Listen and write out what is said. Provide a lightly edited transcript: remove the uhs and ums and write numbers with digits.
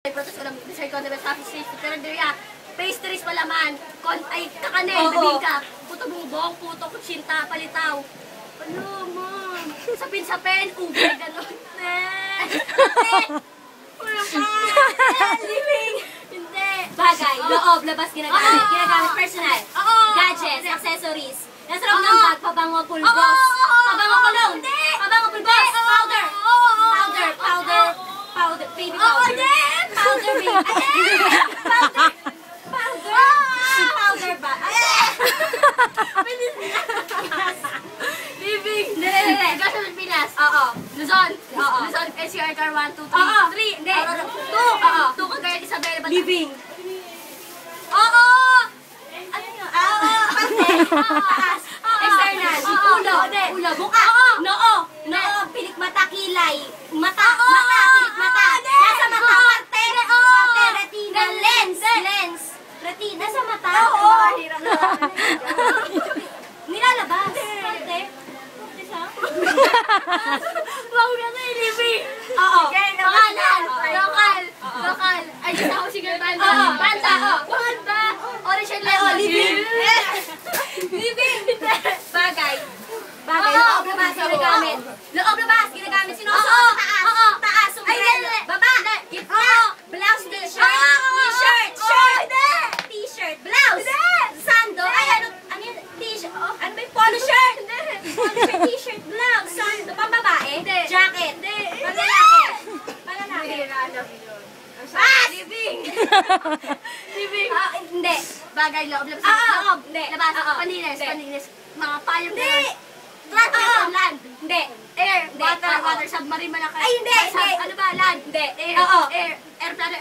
Protest ko lang, decide ko na best office safety. Pero diya, pastries palaman, ay kakanin, bibingka, puto bubong, puto kutsinta, palitaw. Ano, ma'am? Sapin-sapin, ube, gano'n. Wala pa! Living! Hindi! Bagay, loob, labas, ginagamit. Ginagamit, personal. Gadgets, accessories. Nasa loob ng bag, pabango pulbos. Pabango cologne. Pabango pulbos. Powder. Powder, baby powder. Powder, baby. Powder ba? Living! Hindi. Ikaw sa Pilipinas? Oo. Luzon? Oo. Luzon, NCR car 1, 2, 3. Oo. 3! Hindi! Oo. 2 Cagayan de Isabela. Living. Oo! Ano yun? Taas. External. Ulo. Ulo. Buka. Noo. Noo. Pilik mata. Kilay. Mata. Pilik mata. Nasa mata. Parte. Retina. Lens. Retina sa mata. Hirap na. Nilalabas. Parte. Wow na na yung living! Oo. Pangalan! Oo. Lokal! Ay, gusto ako singer banda! Oo. Banda! Banda! Orange and lemon! Living. Living! Bagay. Oo. Loob labas ginagamit. Loob labas ginagamit. Sinusuot Oo. sa taas. Oo. Taas. Ay, Sombrero. hindi. Baba. Gitna. Blouse. T-shirt. T-shirt. Shirt. T-shirt. Blouse. Sando. Ay, ano yun? T-shirt. Ano ba yung polo shirt? Polo shirt, t-shirt, blouse, sando. Pambabae? Hindi. Jacket. Hindi. Panlalaki. Panlalaki. Pass! Living! Living! Hindi. Bagay, loob, labas. Loob. Hindi. Labas, Hindi. paninis. Mga payong Hindi. Land, land. Hindi. Air, Hindi. water, Oo. water, submarine, malaki. Ay, hindi. Ano ba, land? Hindi. Air, Oo. airplane,